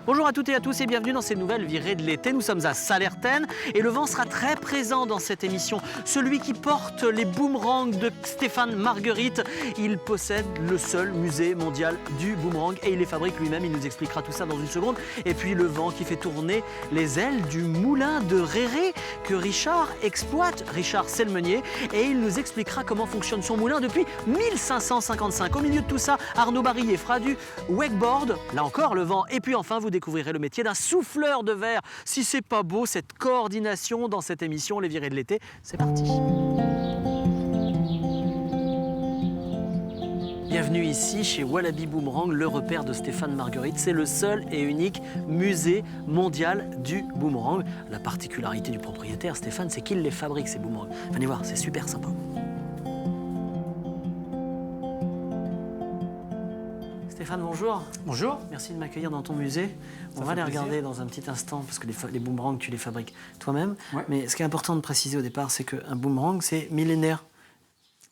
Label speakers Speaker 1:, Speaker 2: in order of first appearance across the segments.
Speaker 1: Bonjour à toutes et à tous et bienvenue dans cette nouvelle virée de l'été. Nous sommes à Sallertaine et le vent sera très présent dans cette émission. Celui qui porte les boomerangs de Stéphane Marguerite, il possède le seul musée mondial du boomerang et il les fabrique lui-même. Il nous expliquera tout ça dans une seconde. Et puis le vent qui fait tourner les ailes du moulin de Réré que Richard exploite. Richard, c'est le meunier et il nous expliquera comment fonctionne son moulin depuis 1555. Au milieu de tout ça, Arnaud Barillet fera du wakeboard. Là encore, le vent. Et puis enfin, vous découvrirez le métier d'un souffleur de verre. Si c'est pas beau, cette coordination dans cette émission, les virées de l'été, c'est parti. Bienvenue ici chez Wallaby Boomerang, le repère de Stéphane Marguerite. C'est le seul et unique musée mondial du boomerang. La particularité du propriétaire, Stéphane, c'est qu'il les fabrique, ces boomerangs. Venez voir, c'est super sympa. Stéphane, bonjour.
Speaker 2: Bonjour.
Speaker 1: Merci de m'accueillir dans ton musée. On va les regarder dans un petit instant parce que les boomerangs, tu les fabriques toi-même. Ouais. Mais ce qui est important de préciser au départ, c'est qu'un boomerang, c'est millénaire.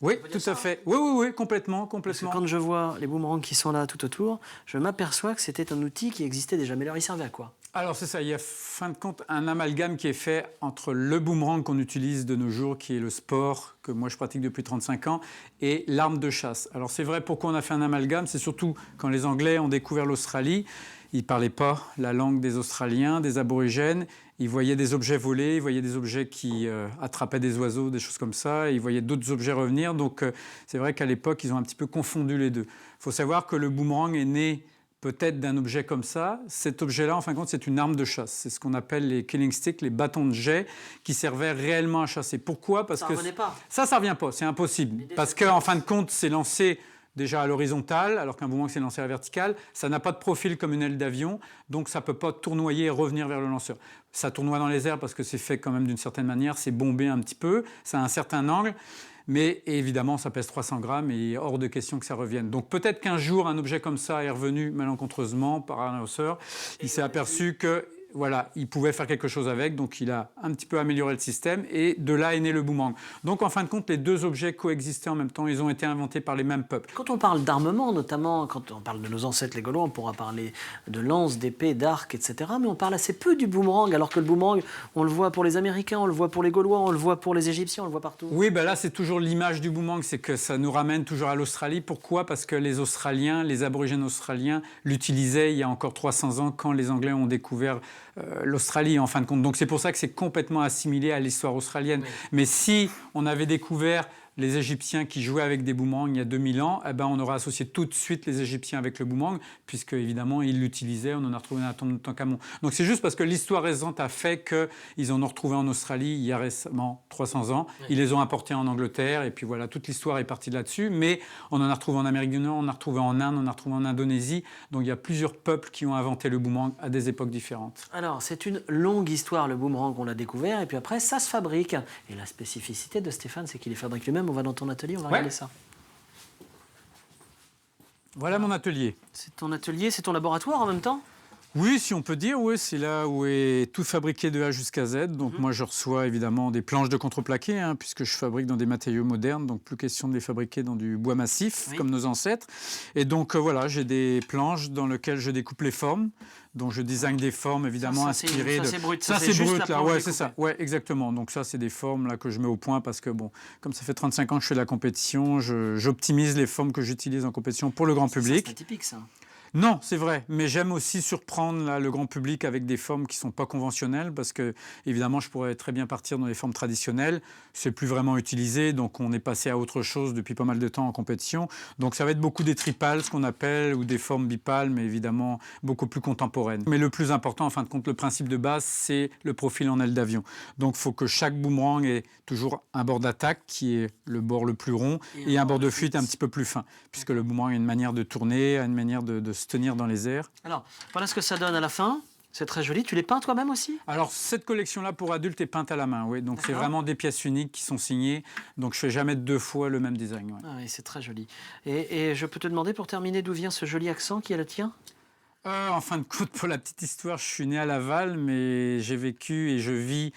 Speaker 2: Oui, tout à fait. Oui, complètement.
Speaker 1: Parce que quand je vois les boomerangs qui sont là tout autour, je m'aperçois que c'était un outil qui existait déjà. Mais alors, il servait à quoi ?
Speaker 2: Alors c'est ça, il y a fin de compte un amalgame qui est fait entre le boomerang qu'on utilise de nos jours, qui est le sport que moi je pratique depuis 35 ans, et l'arme de chasse. Alors c'est vrai, pourquoi on a fait un amalgame, c'est surtout quand les Anglais ont découvert l'Australie, ils ne parlaient pas la langue des Australiens, des aborigènes, ils voyaient des objets voler, ils voyaient des objets qui attrapaient des oiseaux, des choses comme ça, et ils voyaient d'autres objets revenir, donc c'est vrai qu'à l'époque ils ont un petit peu confondu les deux. Il faut savoir que le boomerang est né peut-être d'un objet comme ça. Cet objet-là, en fin de compte, c'est une arme de chasse. C'est ce qu'on appelle les killing sticks, les bâtons de jet, qui servaient réellement à chasser. Pourquoi ? Parce que
Speaker 1: ça ne revenait pas.
Speaker 2: Ça ne revient pas, c'est impossible. Parce qu'en fin de compte, c'est lancé déjà à l'horizontale, alors qu'un boomerang, c'est lancé à la verticale. Ça n'a pas de profil comme une aile d'avion, donc ça ne peut pas tournoyer et revenir vers le lanceur. Ça tournoie dans les airs parce que c'est fait quand même d'une certaine manière, c'est bombé un petit peu, ça a un certain angle. Mais évidemment, ça pèse 300 grammes et il est hors de question que ça revienne. Donc peut-être qu'un jour, un objet comme ça est revenu malencontreusement par un lanceur. Il s'est aperçu que voilà, il pouvait faire quelque chose avec, donc il a un petit peu amélioré le système et de là est né le boomerang. Donc en fin de compte, les deux objets coexistaient en même temps, ils ont été inventés par les mêmes peuples.
Speaker 1: Quand on parle d'armement, notamment quand on parle de nos ancêtres les Gaulois, on pourra parler de lances, d'épées, d'arcs, etc. Mais on parle assez peu du boomerang, alors que le boomerang, on le voit pour les Américains, on le voit pour les Gaulois, on le voit pour les Égyptiens, on le voit partout.
Speaker 2: Oui, ben là c'est toujours l'image du boomerang, c'est que ça nous ramène toujours à l'Australie. Pourquoi ? Parce que les Australiens, les aborigènes australiens l'utilisaient il y a encore 300 ans quand les Anglais ont découvert l'Australie en fin de compte. Donc c'est pour ça que c'est complètement assimilé à l'histoire australienne. Oui. Mais si on avait découvert les Égyptiens qui jouaient avec des boomerangs il y a 2000 ans, eh ben on aurait associé tout de suite les Égyptiens avec le boomerang, puisque évidemment ils l'utilisaient, on en a retrouvé dans la tombe de Toutankhamon. Donc c'est juste parce que l'histoire récente a fait qu'ils en ont retrouvé en Australie il y a récemment 300 ans. Oui. Ils les ont apportés en Angleterre, et puis voilà, toute l'histoire est partie de là-dessus. Mais on en a retrouvé en Amérique du Nord, on en a retrouvé en Inde, on en a retrouvé en Indonésie. Donc il y a plusieurs peuples qui ont inventé le boomerang à des époques différentes.
Speaker 1: Alors c'est une longue histoire, le boomerang, on l'a découvert, et puis après ça se fabrique. Et la spécificité de Stéphane, c'est qu'il les fabrique lui-même. On va dans ton atelier, on va regarder ça.
Speaker 2: Voilà mon atelier.
Speaker 1: C'est ton atelier, c'est ton laboratoire en même temps ?
Speaker 2: Oui, si on peut dire, oui, c'est là où est tout fabriqué de A jusqu'à Z. Donc moi, je reçois évidemment des planches de contreplaqué, puisque je fabrique dans des matériaux modernes, donc plus question de les fabriquer dans du bois massif, comme nos ancêtres. Et donc voilà, j'ai des planches dans lesquelles je découpe les formes. Donc je design des formes évidemment inspirées de...
Speaker 1: Ça c'est brut,
Speaker 2: ça c'est brut là, ouais, c'est ça. Ouais, exactement. Donc ça c'est des formes là que je mets au point parce que bon, comme ça fait 35 ans que je fais de la compétition, j'optimise les formes que j'utilise en compétition pour le grand public.
Speaker 1: C'est atypique ça.
Speaker 2: Non, c'est vrai, mais j'aime aussi surprendre là, le grand public avec des formes qui ne sont pas conventionnelles parce que, évidemment, je pourrais très bien partir dans les formes traditionnelles. C'est plus vraiment utilisé, donc on est passé à autre chose depuis pas mal de temps en compétition. Donc ça va être beaucoup des tripales, ce qu'on appelle, ou des formes bipales, mais évidemment beaucoup plus contemporaines. Mais le plus important, en fin de compte, le principe de base, c'est le profil en aile d'avion. Donc il faut que chaque boomerang ait toujours un bord d'attaque qui est le bord le plus rond et un bord de fuite un petit peu plus fin, puisque le boomerang a une manière de tourner, a une manière de se tenir dans les airs.
Speaker 1: Alors, voilà ce que ça donne à la fin. C'est très joli. Tu les peins toi-même aussi ?
Speaker 2: Alors, cette collection-là pour adultes est peinte à la main, oui. Donc, c'est vraiment des pièces uniques qui sont signées. Donc, je ne fais jamais 2 fois le même design. Ouais.
Speaker 1: Ah oui, c'est très joli. Et je peux te demander, pour terminer, d'où vient ce joli accent qui est le tien ?
Speaker 2: En fin de compte, pour la petite histoire, je suis né à Laval, mais j'ai vécu et je vis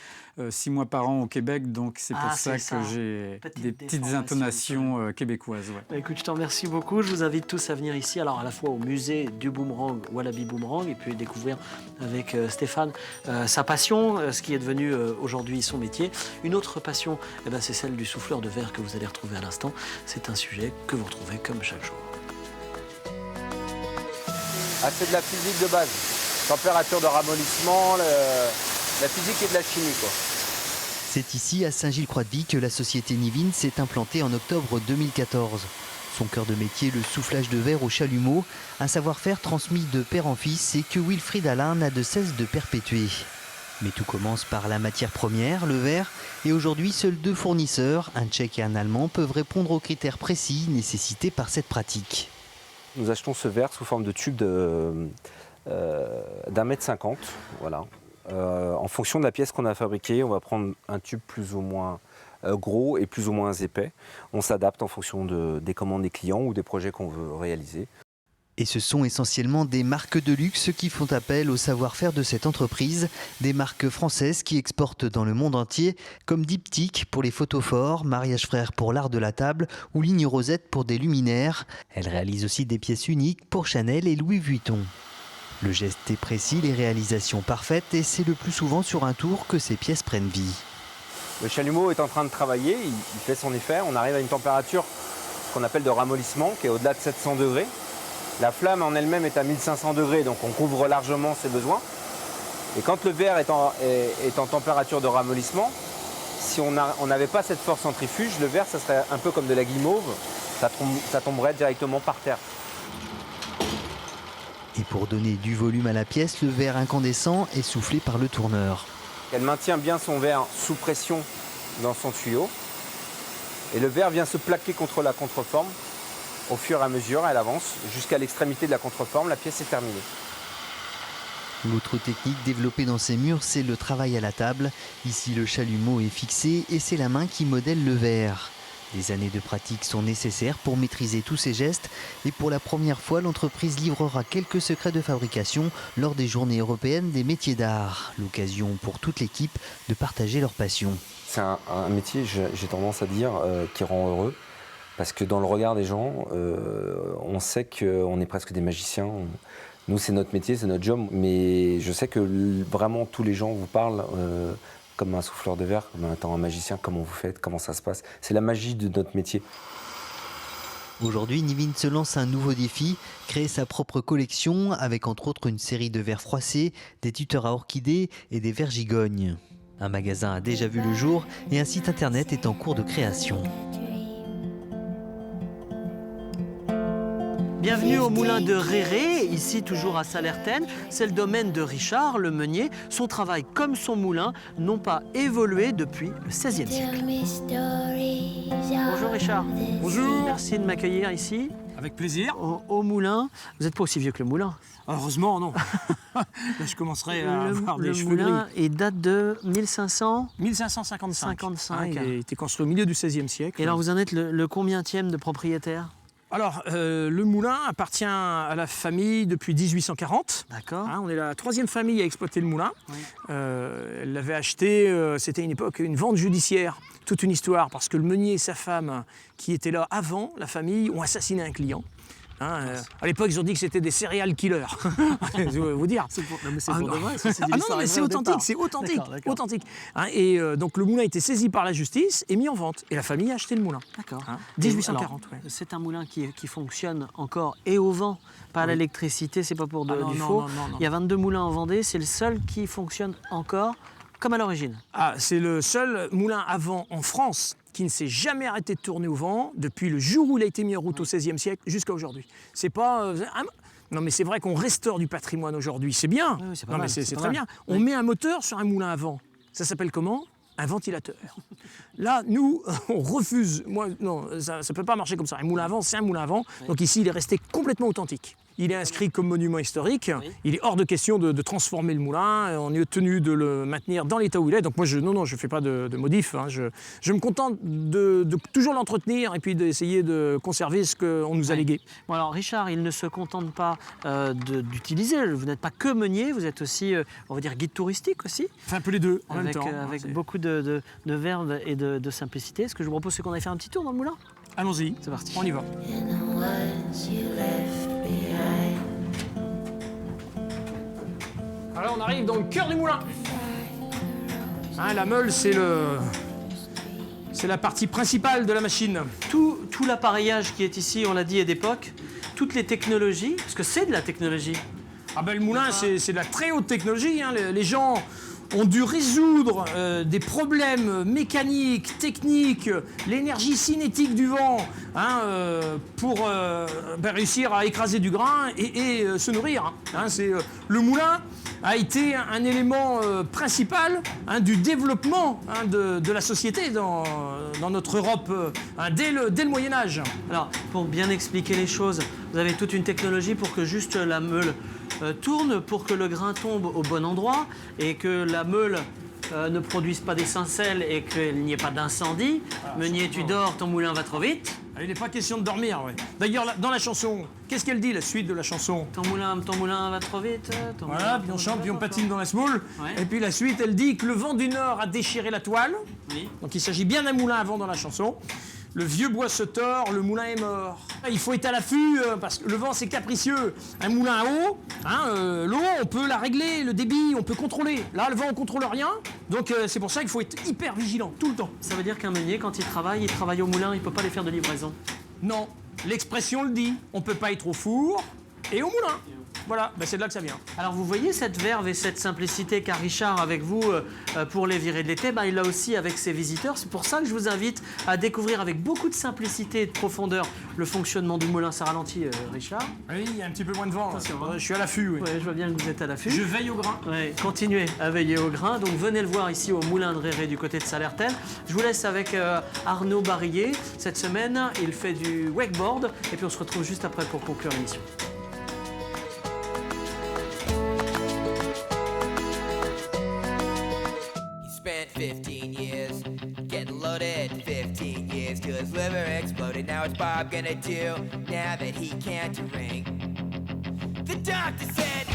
Speaker 2: 6 mois par an au Québec, donc c'est pour ça que j'ai des petites intonations québécoises. Ouais.
Speaker 1: Bah, écoute, je t'en remercie beaucoup. Je vous invite tous à venir ici, alors à la fois au musée du boomerang, Wallaby Boomerang, et puis découvrir avec Stéphane sa passion, ce qui est devenu aujourd'hui son métier. Une autre passion, c'est celle du souffleur de verre que vous allez retrouver à l'instant. C'est un sujet que vous retrouvez comme chaque jour.
Speaker 3: Ah, c'est de la physique de base. Température de ramollissement, la physique et de la chimie, quoi.
Speaker 4: C'est ici, à Saint-Gilles-Croix-de-Vie, que la société Nivin s'est implantée en octobre 2014. Son cœur de métier, le soufflage de verre au chalumeau, un savoir-faire transmis de père en fils et que Wilfried Alain n'a de cesse de perpétuer. Mais tout commence par la matière première, le verre, et aujourd'hui, seuls 2 fournisseurs, un Tchèque et un Allemand, peuvent répondre aux critères précis nécessités par cette pratique.
Speaker 3: Nous achetons ce verre sous forme de tube d'1,50 m, voilà. En fonction de la pièce qu'on a fabriquée, on va prendre un tube plus ou moins gros et plus ou moins épais. On s'adapte en fonction des commandes des clients ou des projets qu'on veut réaliser.
Speaker 4: Et ce sont essentiellement des marques de luxe qui font appel au savoir-faire de cette entreprise, des marques françaises qui exportent dans le monde entier, comme Diptyque pour les photophores, Mariage Frères pour l'art de la table ou Ligne Rosette pour des luminaires. Elle réalise aussi des pièces uniques pour Chanel et Louis Vuitton. Le geste est précis, les réalisations parfaites et c'est le plus souvent sur un tour que ces pièces prennent vie.
Speaker 3: Le chalumeau est en train de travailler, il fait son effet. On arrive à une température qu'on appelle de ramollissement, qui est au-delà de 700 degrés. La flamme en elle-même est à 1500 degrés, donc on couvre largement ses besoins. Et quand le verre est en température de ramollissement, si on n'avait pas cette force centrifuge, le verre, ça serait un peu comme de la guimauve, ça tomberait directement par terre.
Speaker 4: Et pour donner du volume à la pièce, le verre incandescent est soufflé par le tourneur.
Speaker 3: Elle maintient bien son verre sous pression dans son tuyau. Et le verre vient se plaquer contre la contreforme. Au fur et à mesure, elle avance jusqu'à l'extrémité de la contreforme, la pièce est terminée.
Speaker 4: L'autre technique développée dans ces murs, c'est le travail à la table. Ici, le chalumeau est fixé et c'est la main qui modèle le verre. Des années de pratique sont nécessaires pour maîtriser tous ces gestes et pour la première fois, l'entreprise livrera quelques secrets de fabrication lors des Journées européennes des métiers d'art. L'occasion pour toute l'équipe de partager leur passion.
Speaker 3: C'est un métier, j'ai tendance à dire, qui rend heureux. Parce que dans le regard des gens, on sait qu'on est presque des magiciens. Nous, c'est notre métier, c'est notre job. Mais je sais que vraiment tous les gens vous parlent comme un souffleur de verre, comme étant un magicien, comment vous faites, comment ça se passe. C'est la magie de notre métier.
Speaker 4: Aujourd'hui, Nivin se lance un nouveau défi, créer sa propre collection avec entre autres une série de verres froissés, des tuteurs à orchidées et des verres gigognes. Un magasin a déjà vu le jour et un site internet est en cours de création.
Speaker 1: Bienvenue au moulin de Réré, ici toujours à Sallertaine. C'est le domaine de Richard, le meunier. Son travail comme son moulin n'ont pas évolué depuis le XVIe siècle. Bonjour Richard.
Speaker 5: Bonjour.
Speaker 1: Merci de m'accueillir ici.
Speaker 5: Avec plaisir.
Speaker 1: Au moulin. Vous n'êtes pas aussi vieux que le moulin.
Speaker 5: Heureusement, non. Là, je commencerai à avoir des cheveux gris.
Speaker 1: Le moulin, il date de 1500
Speaker 5: 1555.
Speaker 1: 55.
Speaker 5: Il a été construit au milieu du XVIe siècle.
Speaker 1: Et alors vous en êtes le combientième de propriétaire?
Speaker 5: Alors, le moulin appartient à la famille depuis 1840.
Speaker 1: D'accord.
Speaker 5: Hein, on est la 3e famille à exploiter le moulin.
Speaker 1: Oui.
Speaker 5: Elle l'avait acheté, c'était une époque, une vente judiciaire. Toute une histoire, parce que le meunier et sa femme, qui étaient là avant la famille, ont assassiné un client. Hein, à l'époque, ils ont dit que c'était des serial killers. Je vais vous dire.
Speaker 1: C'est pour de vrai, ça, c'est
Speaker 5: non, mais c'est authentique, c'est authentique.
Speaker 1: D'accord.
Speaker 5: Authentique. Hein, et donc le moulin a été saisi par la justice et mis en vente. Et la famille a acheté le moulin.
Speaker 1: D'accord.
Speaker 5: Hein, 1840,
Speaker 1: Alors, c'est un moulin qui fonctionne encore et au vent, pas à l'électricité, c'est pas pour du faux.
Speaker 5: Non.
Speaker 1: Il y a 22 moulins en Vendée, c'est le seul qui fonctionne encore comme à l'origine.
Speaker 5: Ah, c'est le seul moulin à vent en France qui ne s'est jamais arrêté de tourner au vent depuis le jour où il a été mis en route au XVIe siècle jusqu'à aujourd'hui. C'est pas... non, mais c'est vrai qu'on restaure du patrimoine aujourd'hui, c'est bien.
Speaker 1: Oui, c'est pas
Speaker 5: non,
Speaker 1: mal,
Speaker 5: mais c'est
Speaker 1: c'est pas
Speaker 5: très
Speaker 1: mal.
Speaker 5: bien. On met un moteur sur un moulin à vent. Ça s'appelle comment ? Un ventilateur. Là, nous, on refuse. Moi, non, ça ne peut pas marcher comme ça. Un moulin à vent, c'est un moulin à vent. Donc ici, il est resté complètement authentique. il est inscrit comme monument historique.
Speaker 1: Oui.
Speaker 5: Il est hors de question de transformer le moulin. On est tenu de le maintenir dans l'état où il est. Donc moi, je ne fais pas de modif. Hein. Je me contente de toujours l'entretenir et puis d'essayer de conserver ce qu'on nous a légué.
Speaker 1: Bon alors Richard, il ne se contente pas d'utiliser, vous n'êtes pas que meunier, vous êtes aussi, on va dire, guide touristique aussi,
Speaker 5: Enfin, un peu les deux en même
Speaker 1: avec,
Speaker 5: temps.
Speaker 1: avec beaucoup de verve et de simplicité. Ce que je vous propose, c'est qu'on aille faire un petit tour dans le moulin.
Speaker 5: Allons-y,
Speaker 1: C'est parti.
Speaker 5: on y va. Alors on arrive dans le cœur du moulin. Hein, la meule, c'est la partie principale de la machine.
Speaker 1: Tout l'appareillage qui est ici, on l'a dit, est d'époque. Toutes les technologies, parce que c'est de la technologie.
Speaker 5: Ah ben, le moulin, c'est de la très haute technologie. Hein. Les gens ont dû résoudre des problèmes mécaniques, techniques, l'énergie cinétique du vent, hein, pour réussir à écraser du grain et se nourrir. Hein. Le moulin a été un élément principal, hein, du développement, hein, de la société dans notre Europe hein, dès le Moyen-Âge.
Speaker 1: Alors, pour bien expliquer les choses, vous avez toute une technologie pour que juste la meule tourne, pour que le grain tombe au bon endroit et que la meule ne produise pas d'étincelles et qu'il n'y ait pas d'incendie. Meunier, tu dors, ton moulin va trop vite.
Speaker 5: Il n'est pas question de dormir, ouais. D'ailleurs, dans la chanson, qu'est-ce qu'elle dit, la suite de la chanson?
Speaker 1: Ton moulin va trop vite.
Speaker 5: Voilà, puis on chante, puis on patine dans la semoule.
Speaker 1: Ouais.
Speaker 5: Et puis la suite, elle dit que le vent du nord a déchiré la toile.
Speaker 1: Oui.
Speaker 5: Donc il s'agit bien d'un moulin à vent dans la chanson. Le vieux bois se tord, le moulin est mort. Il faut être à l'affût parce que le vent c'est capricieux. Un moulin à eau, hein, l'eau on peut la régler, le débit on peut contrôler. Là le vent on contrôle rien, donc c'est pour ça qu'il faut être hyper vigilant tout le temps.
Speaker 1: Ça veut dire qu'un meunier, quand il travaille au moulin, il ne peut pas les faire de livraison.
Speaker 5: Non, l'expression le dit, on peut pas être au four et au moulin. Voilà, ben c'est de là que ça vient.
Speaker 1: Alors vous voyez cette verve et cette simplicité qu'a Richard avec vous pour les virées de l'été, il l'a aussi avec ses visiteurs. C'est pour ça que je vous invite à découvrir avec beaucoup de simplicité et de profondeur le fonctionnement du moulin. Ça ralentit, Richard.
Speaker 5: Oui, il y a un petit peu moins de vent.
Speaker 1: Attention, hein.
Speaker 5: Je suis à l'affût, oui.
Speaker 1: Ouais, je vois bien que vous êtes à l'affût.
Speaker 5: Je veille au grain.
Speaker 1: Ouais, continuez à veiller au grain. Donc venez le voir ici au Moulin de Réré du côté de Salertaine. Je vous laisse avec Arnaud Barillet. Cette semaine, il fait du wakeboard. Et puis on se retrouve juste après pour conclure l'émission.
Speaker 6: Spent 15 years getting loaded, 15 years till his liver exploded. Now what's Bob gonna do now that he can't drink? The doctor said,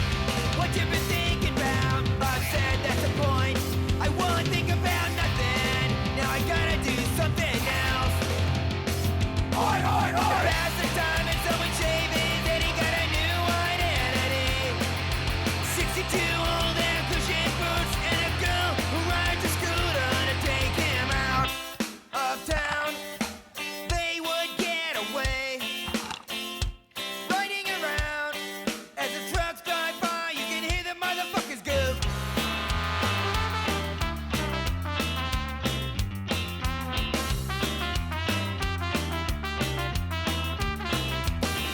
Speaker 6: what you been thinking about? Bob said, that's the point. I won't think about nothing. Now I gotta do something else. Oi, oi, oi! Past the time and someone shaving, then he got a new identity. 62 old air cushion boots and a girl who rides a scooter to take him out of town. They would get away, riding around. As the trucks drive by, you can hear the motherfuckers goof.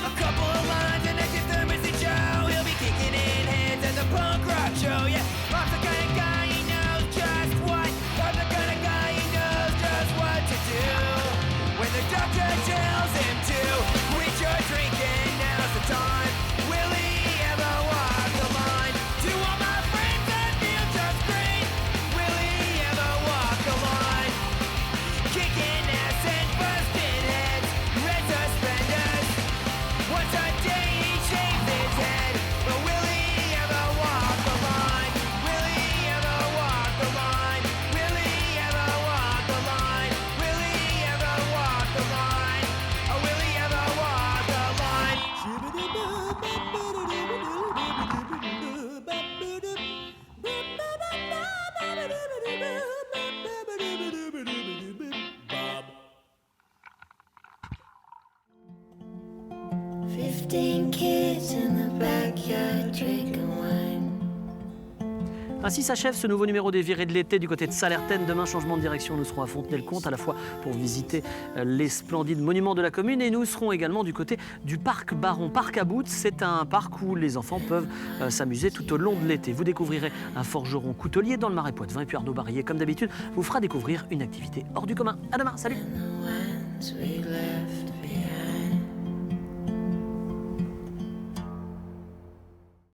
Speaker 6: A couple of lines and next to Thermosy Joe. He'll be kicking in heads at the punk rock show. Yeah, Bob's the kind of guy he knows just what. Bob's the kind of guy he knows just what to do. When the doctor tells him to quit your drinking, now's the time. Will he ever walk the line? To all my friends that feel just great. Will he ever walk the line? Kicking ass and busting heads, red suspenders. Once a day he shaves his head, but will he ever walk the line? Will he ever walk the line? Will he ever walk the line? Will he ever walk the line? Or will he ever walk the line? Bob.
Speaker 7: 15 kids in the backyard drinking wine.
Speaker 1: Ainsi s'achève ce nouveau numéro des virées de l'été du côté de Salertaine. Demain, changement de direction, nous serons à Fontenay-le-Comte, à la fois pour visiter les splendides monuments de la commune et nous serons également du côté du parc Baron. Parc à Bout, c'est un parc où les enfants peuvent s'amuser tout au long de l'été. Vous découvrirez un forgeron coutelier dans le Marais Poitevin et puis Arnaud Barillet, comme d'habitude, vous fera découvrir une activité hors du commun. À demain, salut!
Speaker 7: The ones we left behind.